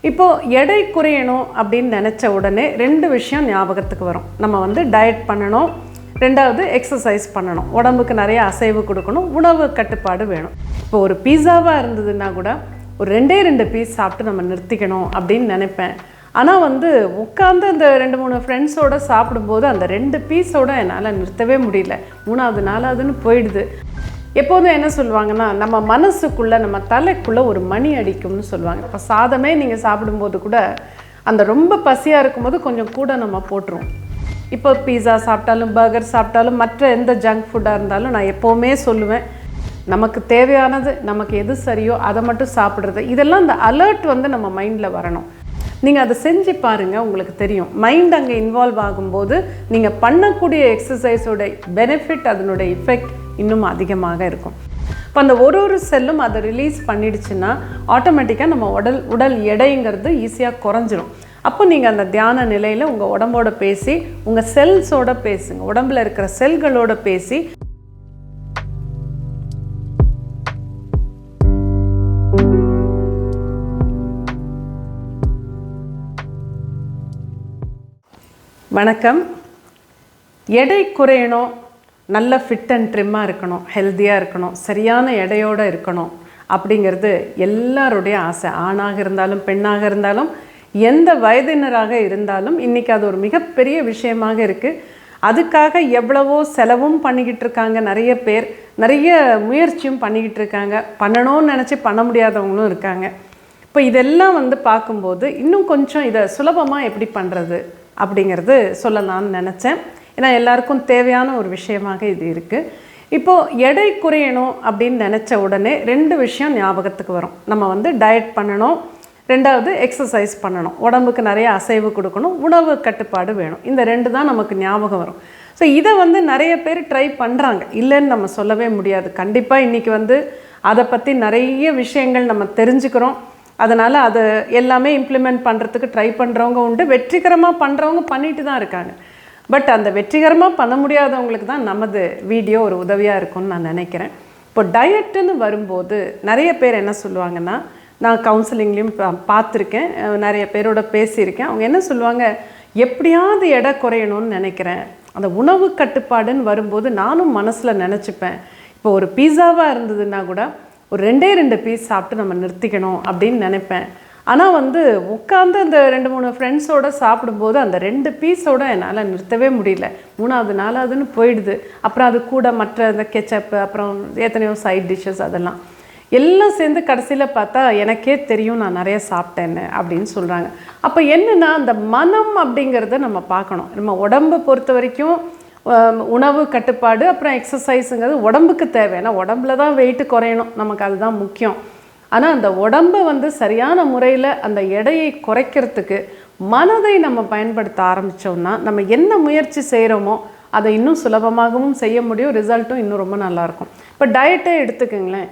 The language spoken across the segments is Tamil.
இப்போது எடை குறையணும் அப்படின்னு நினச்ச உடனே 2 விஷயம் ஞாபகத்துக்கு வரும். நம்ம வந்து டயட் பண்ணணும், 2வது எக்ஸசைஸ் பண்ணணும், உடம்புக்கு நிறைய அசைவு கொடுக்கணும், உணவு கட்டுப்பாடு வேணும். இப்போ ஒரு பீஸாவாக இருந்ததுன்னா கூட ஒரு 2 பீஸ் சாப்பிட்டு நம்ம நிறுத்திக்கணும் அப்படின்னு நினைப்பேன். ஆனால் வந்து உட்காந்து அந்த 2-3 ஃப்ரெண்ட்ஸோடு சாப்பிடும்போது அந்த 2 பீஸோடு என்னால் நிறுத்தவே முடியல. 3வது 4வதுன்னு போயிடுது. எப்போதும் என்ன சொல்லுவாங்கன்னா, நம்ம மனசுக்குள்ளே நம்ம தலைக்குள்ளே ஒரு மணி அடிக்கும்னு சொல்லுவாங்க. இப்போ சாதமே நீங்கள் சாப்பிடும்போது கூட அந்த ரொம்ப பசியாக இருக்கும்போது கொஞ்சம் கூட நம்ம போட்டுருவோம். இப்போ பீஸா சாப்பிட்டாலும் பர்கர் சாப்பிட்டாலும் மற்ற எந்த ஜங்க் ஃபுட்டாக இருந்தாலும் நான் எப்போவுமே சொல்லுவேன், நமக்கு தேவையானது நமக்கு எது சரியோ அதை மட்டும் சாப்பிட்றது. இதெல்லாம் இந்த அலர்ட் வந்து நம்ம மைண்டில் வரணும். நீங்கள் அதை செஞ்சு பாருங்கள், உங்களுக்கு தெரியும். மைண்ட் அங்கே இன்வால்வ் ஆகும்போது நீங்கள் பண்ணக்கூடிய எக்ஸசைஸோட பெனிஃபிட், அதனுடைய எஃபெக்ட் இன்னும் அதிகமாக இருக்கும். இப்போ அந்த ஒரு செல்லும் அதை ரிலீஸ் பண்ணிடுச்சுன்னா ஆட்டோமேட்டிக்காக நம்ம உடல் எடைங்கிறது ஈஸியாக குறைஞ்சிரும். அப்போ நீங்கள் அந்த தியான நிலையில் உங்கள் உடம்போட பேசி, உங்கள் செல்ஸோட பேசுங்க, உடம்பில் இருக்கிற செல்களோட பேசி. வணக்கம். எடை குறையணும், நல்ல ஃபிட் அண்ட் ட்ரிம்மாக இருக்கணும், ஹெல்த்தியாக இருக்கணும், சரியான எடையோடு இருக்கணும் அப்படிங்கிறது எல்லாருடைய ஆசை. ஆணாக இருந்தாலும் பெண்ணாக இருந்தாலும் எந்த வயதினராக இருந்தாலும் இன்றைக்கி அது ஒரு மிகப்பெரிய விஷயமாக இருக்குது. அதுக்காக எவ்வளவோ செலவும் பண்ணிக்கிட்டு இருக்காங்க நிறைய பேர், நிறைய முயற்சியும் பண்ணிக்கிட்டு இருக்காங்க. பண்ணணும்னு நினச்சி பண்ண முடியாதவங்களும் இருக்காங்க. இப்போ இதெல்லாம் வந்து பார்க்கும்போது இன்னும் கொஞ்சம் இதை சுலபமாக எப்படி பண்ணுறது அப்படிங்கிறது சொல்லலாம்னு நினச்சேன். ஏன்னா எல்லாருக்கும் தேவையான ஒரு விஷயமாக இது இருக்குது. இப்போது எடை குறையணும் அப்படின்னு நினச்ச உடனே 2 விஷயம் ஞாபகத்துக்கு வரும். நம்ம வந்து டயட் பண்ணணும், 2வது எக்ஸசைஸ் பண்ணணும், உடம்புக்கு நிறைய அசைவு கொடுக்கணும், உணவு கட்டுப்பாடு வேணும். இந்த 2 தான் நமக்கு ஞாபகம் வரும். ஸோ இதை வந்து நிறைய பேர் ட்ரை பண்ணுறாங்க, இல்லைன்னு நம்ம சொல்லவே முடியாது. கண்டிப்பாக இன்றைக்கி வந்து அதை பற்றி நிறைய விஷயங்கள் நம்ம தெரிஞ்சுக்கிறோம். அதனால் அது எல்லாமே இம்ப்ளிமெண்ட் பண்ணுறதுக்கு ட்ரை பண்ணுறவங்க உண்டு, வெற்றிகரமாக பண்ணுறவங்க பண்ணிட்டு தான் இருக்காங்க. பட் அந்த வெற்றிகரமாக பண்ண முடியாதவங்களுக்கு தான் நமது வீடியோ ஒரு உதவியாக இருக்கும்னு நான் நினைக்கிறேன். இப்போ டயட்டுன்னு வரும்போது நிறைய பேர் என்ன சொல்லுவாங்கன்னா, நான் கவுன்சிலிங்லேயும் பார்த்துருக்கேன், நிறைய பேரோட பேசியிருக்கேன். அவங்க என்ன சொல்லுவாங்க, எப்படியாவது எடை குறையணும்னு நினைக்கிறேன். அந்த உணவு கட்டுப்பாடுன்னு வரும்போது நானும் மனசில் நினச்சிப்பேன், இப்போ ஒரு பீஸாவாக இருந்ததுன்னா கூட ஒரு 2 பீஸ் சாப்பிட்டு நம்ம நிறுத்திக்கணும் அப்படின்னு நினைப்பேன். ஆனால் வந்து உட்காந்து அந்த 2-3 ஃப்ரெண்ட்ஸோடு சாப்பிடும்போது அந்த 2 பீஸோடு என்னால் நிறுத்தவே முடியல. 3வது 4வதுன்னு போயிடுது. அப்புறம் அது கூட மற்ற இந்த கெச்சப்பு, அப்புறம் எத்தனையோ சைட் டிஷ்ஷஸ், அதெல்லாம் எல்லாம் சேர்ந்து கடைசியில் பார்த்தா எனக்கே தெரியும் நான் நிறைய சாப்பிட்டேன்னு அப்படின்னு சொல்கிறாங்க. அப்போ என்னென்னா, அந்த மனம் அப்படிங்கிறத நம்ம பார்க்கணும். நம்ம உடம்பை பொறுத்த வரைக்கும் உணவு கட்டுப்பாடு அப்புறம் எக்ஸசைஸுங்கிறது உடம்புக்கு தேவை. ஏன்னா உடம்புல தான் வெயிட்டு குறையணும், நமக்கு அதுதான் முக்கியம். ஆனால் அந்த உடம்பை வந்து சரியான முறையில் அந்த எடையை குறைக்கிறதுக்கு மனதை நம்ம பயன்படுத்த ஆரம்பித்தோம்னா நம்ம என்ன முயற்சி செய்கிறோமோ அதை இன்னும் சுலபமாகவும் செய்ய முடியும், ரிசல்ட்டும் இன்னும் ரொம்ப நல்லாயிருக்கும். இப்போ டயட்டே எடுத்துக்கோங்களேன்.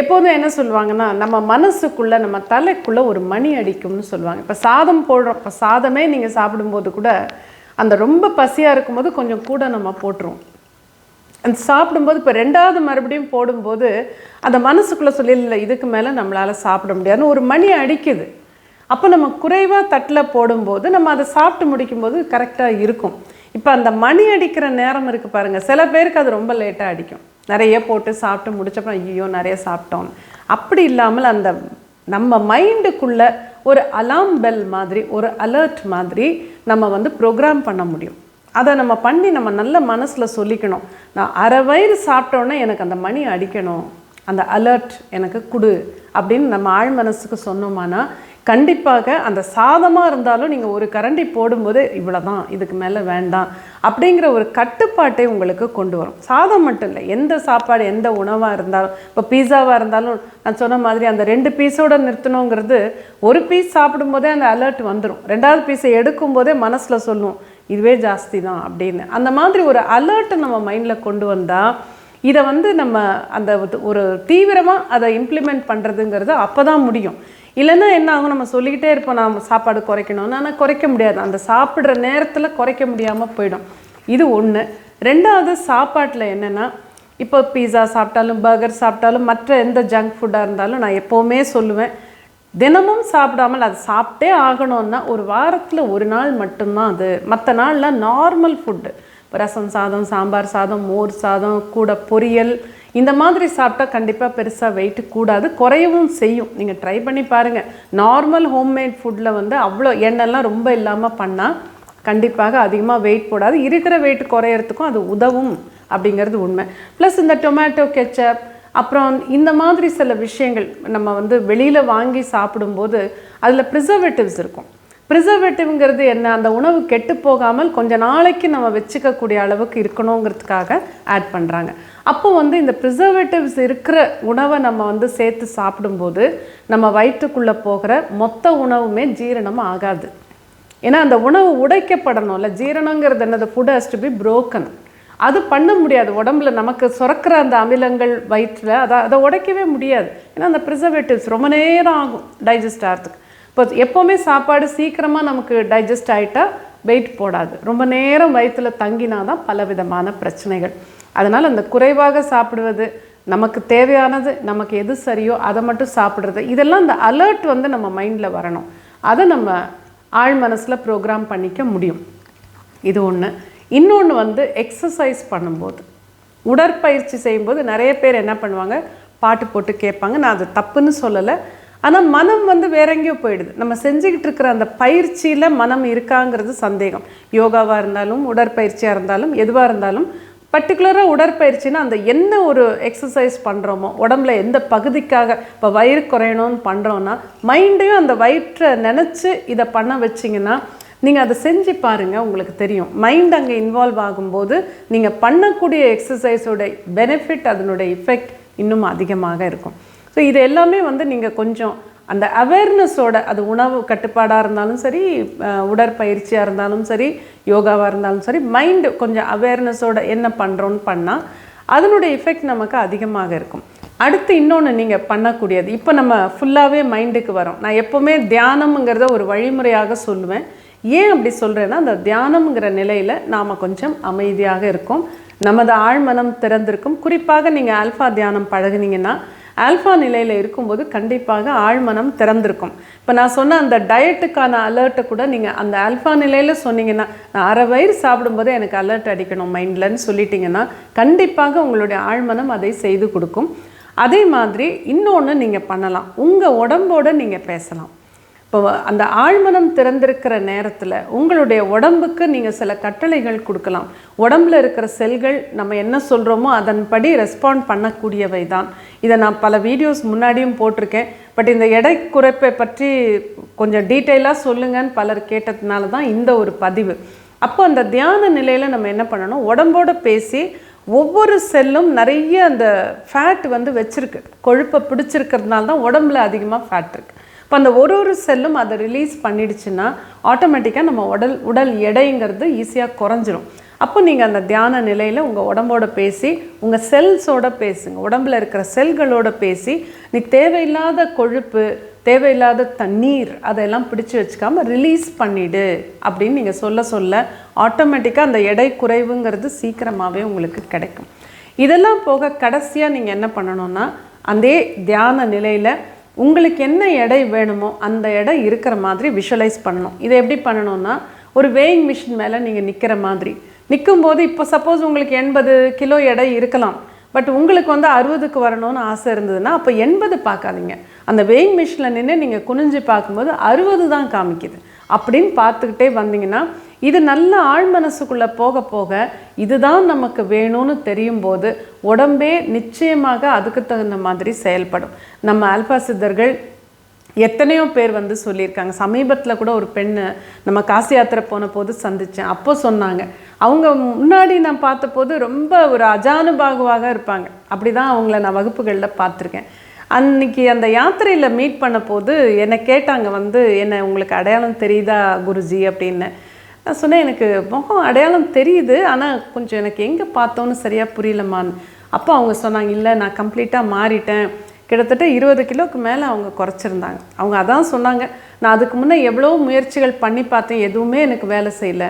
எப்போதும் என்ன சொல்லுவாங்கன்னா, நம்ம மனசுக்குள்ளே நம்ம தலைக்குள்ளே ஒரு மணி அடிக்கும்னு சொல்லுவாங்க. இப்போ சாதம் போடுறோம், இப்போ சாதமே நீங்கள் சாப்பிடும்போது கூட அந்த ரொம்ப பசியாக இருக்கும்போது கொஞ்சம் கூட நம்ம போட்டுருவோம். அந்த சாப்பிடும்போது இப்போ 2வது மறுபடியும் போடும்போது அந்த மனசுக்குள்ளே சொல்லிடல, இதுக்கு மேலே நம்மளால் சாப்பிட முடியாதுன்னு ஒரு மணி அடிக்குது. அப்போ நம்ம குறைவாக தட்டில் போடும்போது நம்ம அதை சாப்பிட்டு முடிக்கும்போது கரெக்டாக இருக்கும். இப்போ அந்த மணி அடிக்கிற நேரம் இருக்குது பாருங்கள், சில பேருக்கு அது ரொம்ப லேட்டாக அடிக்கும். நிறைய போட்டு சாப்பிட்டு முடிச்சப்பறம் ஐயோ நிறைய சாப்பிட்டோம். அப்படி இல்லாமல் அந்த நம்ம மைண்டுக்குள்ளே ஒரு அலாம் பெல் மாதிரி, ஒரு அலர்ட் மாதிரி நம்ம வந்து ப்ரோக்ராம் பண்ண முடியும். அதை நம்ம பண்ணி நம்ம நல்ல மனசில் சொல்லிக்கணும், நான் அரை வயிறு சாப்பிட்டோன்னே எனக்கு அந்த மணி அடிக்கணும், அந்த அலர்ட் எனக்கு கொடு அப்படின்னு நம்ம ஆழ் மனசுக்கு சொன்னோம்னா கண்டிப்பாக அந்த சாதமாக இருந்தாலும் நீங்கள் ஒரு கரண்டி போடும்போது இவ்வளோ தான், இதுக்கு மேலே வேண்டாம் அப்படிங்கிற ஒரு கட்டுப்பாட்டை உங்களுக்கு கொண்டு வரும். சாதம் மட்டும் இல்லை, எந்த சாப்பாடு எந்த உணவாக இருந்தாலும், இப்போ பீஸாவாக இருந்தாலும் நான் சொன்ன மாதிரி அந்த 2 பீஸோடு நிறுத்தணுங்கிறது, ஒரு பீஸ் சாப்பிடும்போதே அந்த அலர்ட் வந்துடும். 2வது பீஸை எடுக்கும்போதே மனசில் சொல்லும் இதுவே ஜாஸ்தி தான் அப்படின்னு. அந்த மாதிரி ஒரு அலர்ட்டை நம்ம மைண்டில் கொண்டு வந்தால் இதை வந்து நம்ம அந்த ஒரு தீவிரமாக அதை இம்ப்ளிமெண்ட் பண்ணுறதுங்கிறது அப்போ தான் முடியும். இல்லைன்னா என்ன ஆகும், நம்ம சொல்லிக்கிட்டே இருப்போம் நான் சாப்பாடு குறைக்கணும்னு, ஆனால் குறைக்க முடியாது. அந்த சாப்பிட்ற நேரத்தில் குறைக்க முடியாமல் போயிடும். இது ஒன்று. 2வது சாப்பாட்டில் என்னென்னா, இப்போ பீஸா சாப்பிட்டாலும் பர்கர் சாப்பிட்டாலும் மற்ற எந்த ஜங்க் ஃபுட்டாக இருந்தாலும் நான் எப்போவுமே சொல்லுவேன், தினமும் சாப்பிடாமல் அது சாப்பிட்டே ஆகணும்னா ஒரு வாரத்தில் ஒரு நாள் மட்டும்தான் அது. மற்ற நாளில் நார்மல் ஃபுட்டு, ரசம் சாதம், சாம்பார் சாதம், மோர் சாதம், கூட பொரியல், இந்த மாதிரி சாப்பிட்டா கண்டிப்பாக பெருசாக வெயிட்டு கூடாது, குறையவும் செய்யும். நீங்கள் ட்ரை பண்ணி பாருங்கள். நார்மல் ஹோம்மேட் ஃபுட்டில் வந்து அவ்வளோ எண்ணெய்லாம் ரொம்ப இல்லாமல் பண்ணால் கண்டிப்பாக அதிகமாக வெயிட் போடாது, இருக்கிற வெயிட் குறையறதுக்கும் அது உதவும் அப்படிங்கிறது உண்மை. ப்ளஸ் இந்த டொமேட்டோ கெச்சப், அப்புறம் இந்த மாதிரி சில விஷயங்கள் நம்ம வந்து வெளியில் வாங்கி சாப்பிடும்போது அதில் ப்ரிசர்வேட்டிவ்ஸ் இருக்கும். ப்ரிசர்வேட்டிவ்ங்கிறது என்ன, அந்த உணவு கெட்டு போகாமல் கொஞ்ச நாளைக்கு நம்ம வச்சுக்கக்கூடிய அளவுக்கு இருக்கணுங்கிறதுக்காக ஆட் பண்ணுறாங்க. அப்போ வந்து இந்த ப்ரிசர்வேட்டிவ்ஸ் இருக்கிற உணவை நம்ம வந்து சேர்த்து சாப்பிடும்போது நம்ம வயிற்றுக்குள்ளே போகிற மொத்த உணவுமே ஜீரணம் ஆகாது. ஏன்னா அந்த உணவு உடைக்கப்படணும்ல. ஜீரணங்கிறது என்னது, food has to be broken. அது பண்ண முடியாது உடம்புல. நமக்கு சுரக்கிற அந்த அமிலங்கள் வயிற்றில் அதை உடைக்கவே முடியாது. ஏன்னா அந்த ப்ரிசர்வேட்டிவ்ஸ் ரொம்ப நேரம் ஆகும் டைஜஸ்ட் ஆகிறதுக்கு. இப்போ எப்போவுமே சாப்பாடு சீக்கிரமாக நமக்கு டைஜஸ்ட் ஆகிட்டா வெயிட் போடாது, ரொம்ப நேரம் வயிற்றில் தங்கினா தான் பலவிதமான பிரச்சனைகள். அதனால் அந்த குறைவாக சாப்பிடுவது, நமக்கு தேவையானது, நமக்கு எது சரியோ அதை மட்டும் சாப்பிட்றது, இதெல்லாம் இந்த அலர்ட் வந்து நம்ம மைண்டில் வரணும். அதை நம்ம ஆழ் மனசில் ப்ரோக்ராம் பண்ணிக்க முடியும். இது ஒன்று. இன்னொன்று வந்து எக்ஸசைஸ் பண்ணும்போது, உடற்பயிற்சி செய்யும்போது நிறைய பேர் என்ன பண்ணுவாங்க, பாட்டு போட்டு கேட்பாங்க. நான் அது தப்புன்னு சொல்லலை, ஆனால் மனம் வந்து வேற எங்கேயோ போயிடுது. நம்ம செஞ்சுக்கிட்டு இருக்கிற அந்த பயிற்சியில் மனம் இருக்காங்கிறது சந்தேகம். யோகாவாக இருந்தாலும் உடற்பயிற்சியாக இருந்தாலும் எதுவாக இருந்தாலும், பர்டிகுலராக உடற்பயிற்சின்னா அந்த என்ன ஒரு எக்ஸசைஸ் பண்ணுறோமோ, உடம்புல எந்த பகுதிக்காக, இப்போ வயிறு குறையணும்னு பண்ணுறோன்னா மைண்டையும் அந்த வயிற்றை நினச்சி இதை பண்ண வச்சிங்கன்னா நீங்கள் அதை செஞ்சு பாருங்கள், உங்களுக்கு தெரியும். மைண்ட் அங்கே இன்வால்வ் ஆகும்போது நீங்கள் பண்ணக்கூடிய எக்ஸசைஸோட பெனிஃபிட், அதனுடைய எஃபெக்ட் இன்னும் அதிகமாக இருக்கும். ஸோ இது எல்லாமே வந்து நீங்கள் கொஞ்சம் அந்த அவேர்னஸோட, அது உணவு கட்டுப்பாடாக இருந்தாலும் சரி, உடற்பயிற்சியாக இருந்தாலும் சரி, யோகாவாக இருந்தாலும் சரி, மைண்டு கொஞ்சம் அவேர்னஸோட என்ன பண்ணுறோன்னு பண்ணால் அதனுடைய எஃபெக்ட் நமக்கு அதிகமாக இருக்கும். அடுத்து இன்னொன்று நீங்கள் பண்ணக்கூடியது, இப்போ நம்ம ஃபுல்லாகவே மைண்டுக்கு வரோம். நான் எப்போவுமே தியானம்ங்கிறத ஒரு வழிமுறையாக சொல்லுவேன். ஏன் அப்படி சொல்கிறேன்னா, அந்த தியானம்ங்கிற நிலையில் நாம் கொஞ்சம் அமைதியாக இருக்கும், நமது ஆழ்மனம் திறந்திருக்கும். குறிப்பாக நீங்கள் ஆல்ஃபா தியானம் பழகுனீங்கன்னா, ஆல்ஃபா நிலையில் இருக்கும்போது கண்டிப்பாக ஆழ்மனம் திறந்திருக்கும். இப்போ நான் சொன்ன அந்த டயட்டுக்கான அலர்ட்டை கூட நீங்கள் அந்த ஆல்ஃபா நிலையில் சொன்னீங்கன்னா, நான் அரை வயிறு சாப்பிடும்போது எனக்கு அலர்ட் அடிக்கணும் மைண்டில்னு சொல்லிட்டிங்கன்னா கண்டிப்பாக உங்களுடைய ஆழ்மனம் அதை செய்து கொடுக்கும். அதே மாதிரி இன்னொன்று நீங்கள் பண்ணலாம், உங்கள் உடம்போடு நீங்கள் பேசலாம். இப்போ அந்த ஆழ்மனம் திறந்திருக்கிற நேரத்தில் உங்களுடைய உடம்புக்கு நீங்கள் சில கட்டளைகள் கொடுக்கலாம். உடம்பில் இருக்கிற செல்கள் நம்ம என்ன சொல்கிறோமோ அதன்படி ரெஸ்பாண்ட் பண்ணக்கூடியவை தான். இதை நான் பல வீடியோஸ் முன்னாடியும் போட்டிருக்கேன். பட் இந்த எடை குறைப்பை பற்றி கொஞ்சம் டீட்டெயிலாக சொல்லுங்கன்னு பலர் கேட்டதுனால தான் இந்த ஒரு பதிவு. அப்போ அந்த தியான நிலையில் நம்ம என்ன பண்ணணும், உடம்போடு பேசி, ஒவ்வொரு செல்லும் நிறைய அந்த ஃபேட் வந்து வச்சுருக்கு, கொழுப்பை பிடிச்சிருக்கிறதுனால தான் உடம்புல அதிகமாக ஃபேட் இருக்குது. இப்போ அந்த ஒரு செல்லும் அதை ரிலீஸ் பண்ணிடுச்சுன்னா ஆட்டோமேட்டிக்காக நம்ம உடல் எடைங்கிறது ஈஸியாக குறைஞ்சிரும். அப்போ நீங்கள் அந்த தியான நிலையில் உங்கள் உடம்போட பேசி, உங்கள் செல்ஸோட பேசுங்க, உடம்பில் இருக்கிற செல்களோட பேசி, நீ தேவையில்லாத கொழுப்பு, தேவையில்லாத தண்ணீர் அதெல்லாம் பிடிச்சி வச்சுக்காமல் ரிலீஸ் பண்ணிவிடு அப்படின்னு நீங்கள் சொல்ல ஆட்டோமேட்டிக்காக அந்த எடை குறைவுங்கிறது சீக்கிரமாகவே உங்களுக்கு கிடைக்கும். இதெல்லாம் போக கடைசியாக நீங்கள் என்ன பண்ணணும்னா, அந்த தியான நிலையில் உங்களுக்கு என்ன எடை வேணுமோ அந்த எடை இருக்கிற மாதிரி விஷுவலைஸ் பண்ணணும். இதை எப்படி பண்ணணும்னா, ஒரு வேயிங் மிஷின் மேலே நீங்கள் நிற்கிற மாதிரி நிற்கும்போது, இப்போ சப்போஸ் உங்களுக்கு 80 கிலோ எடை இருக்கலாம், பட் உங்களுக்கு வந்து 60க்கு வரணும்னு ஆசை இருந்ததுன்னா அப்போ 80 பார்க்காதீங்க. அந்த வேயிங் மிஷினில் நின்று நீங்கள் குனிஞ்சு பார்க்கும்போது 60 தான் காமிக்குது அப்படின்னு பார்த்துக்கிட்டே வந்தீங்கன்னா, இது நல்ல ஆழ்மனசுக்குள்ளே போக போக இதுதான் நமக்கு வேணும்னு தெரியும் போது உடம்பே நிச்சயமாக அதுக்கு தகுந்த மாதிரி செயல்படும். நம்ம ஆல்ஃபா சித்தர்கள் எத்தனையோ பேர் வந்து சொல்லியிருக்காங்க. சமீபத்தில் கூட ஒரு பெண்ணு நம்ம காசி யாத்திரை போன போது சந்தித்தேன். அப்போ சொன்னாங்க, அவங்க முன்னாடி நான் பார்த்தபோது ரொம்ப ஒரு அஜானுபாகுவாக இருப்பாங்க. அப்படி தான் அவங்கள நான் வகுப்புகளில் பார்த்துருக்கேன். அன்றைக்கி அந்த யாத்திரையில் மீட் பண்ண போது என்னை கேட்டாங்க, வந்து என்ன உங்களுக்கு அடையாளம் தெரியுதா குருஜி அப்படின்னு. நான் சொன்னேன், எனக்கு முகம் அடையாளம் தெரியுது, ஆனால் கொஞ்சம் எனக்கு எங்கே பார்த்தோன்னு சரியாக புரியலம்மான்னு. அப்போ அவங்க சொன்னாங்க, இல்லை நான் கம்ப்ளீட்டாக மாறிட்டேன், கிட்டத்தட்ட 20 கிலோவுக்கு மேலே அவங்க குறைச்சிருந்தாங்க. அவங்க அதான் சொன்னாங்க, நான் அதுக்கு முன்னே எவ்வளோ முயற்சிகள் பண்ணி பார்த்தேன், எதுவுமே எனக்கு வேலை செய்யலை.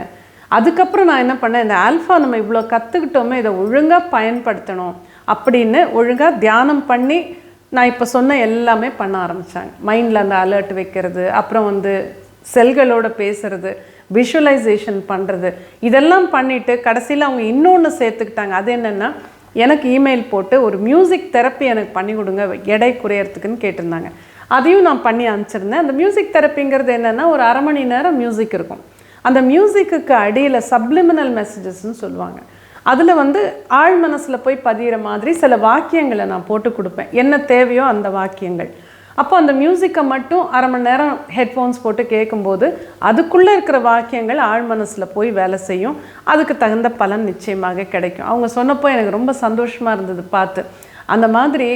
அதுக்கப்புறம் நான் என்ன பண்ணேன், இந்த ஆல்ஃபா நம்ம இவ்வளோ கற்றுக்கிட்டோமே, இதை ஒழுங்காக பயன்படுத்தணும் அப்படின்னு ஒழுங்காக தியானம் பண்ணி நான் இப்போ சொன்ன எல்லாமே பண்ண ஆரம்பித்தாங்க. மைண்டில் அந்த அலர்ட் வைக்கிறது, அப்புறம் வந்து செல்களோட பேசுகிறது, விஷுவலைசேஷன் பண்ணுறது, இதெல்லாம் பண்ணிவிட்டு கடைசியில் அவங்க இன்னொன்று சேர்த்துக்கிட்டாங்க. அது என்னென்னா, எனக்கு இமெயில் போட்டு ஒரு மியூசிக் தெரப்பி எனக்கு பண்ணி கொடுங்க எடை குறையறதுக்குன்னு கேட்டிருந்தாங்க. அதையும் நான் பண்ணி அனுப்பிச்சிருந்தேன். அந்த மியூசிக் தெரப்பிங்கிறது என்னென்னா, ஒரு அரை மணி நேரம் மியூசிக் இருக்கும். அந்த மியூசிக்கு அடியில் சப்ளிமினல் மெசேஜஸ்ன்னு சொல்லுவாங்க. அதில் வந்து ஆழ் மனசில் போய் பதிகிற மாதிரி சில வாக்கியங்களை நான் போட்டு கொடுப்பேன், என்ன தேவையோ அந்த வாக்கியங்கள். அப்போ அந்த மியூசிக்கை மட்டும் அரை மணி நேரம் ஹெட்ஃபோன்ஸ் போட்டு கேட்கும்போது அதுக்குள்ளே இருக்கிற வாக்கியங்கள் ஆழ் மனசில் போய் வேலை செய்யும். அதுக்கு தகுந்த பலன் நிச்சயமாக கிடைக்கும். அவங்க சொன்னப்போ எனக்கு ரொம்ப சந்தோஷமாக இருந்தது பார்த்து. அந்த மாதிரி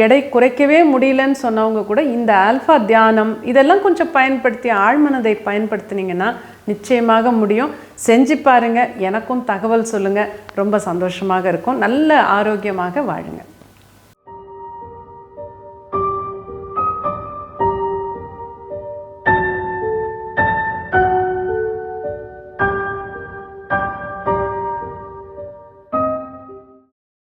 எடை குறைக்கவே முடியலன்னு சொன்னவங்க கூட இந்த ஆல்ஃபா தியானம் இதெல்லாம் கொஞ்சம் பயன்படுத்தி ஆழ்மனதை பயன்படுத்தினீங்கன்னா நிச்சயமாக முடியும். செஞ்சு பாருங்கள், எனக்கும் தகவல் சொல்லுங்கள். ரொம்ப சந்தோஷமாக இருக்கும். நல்ல ஆரோக்கியமாக வாழுங்க.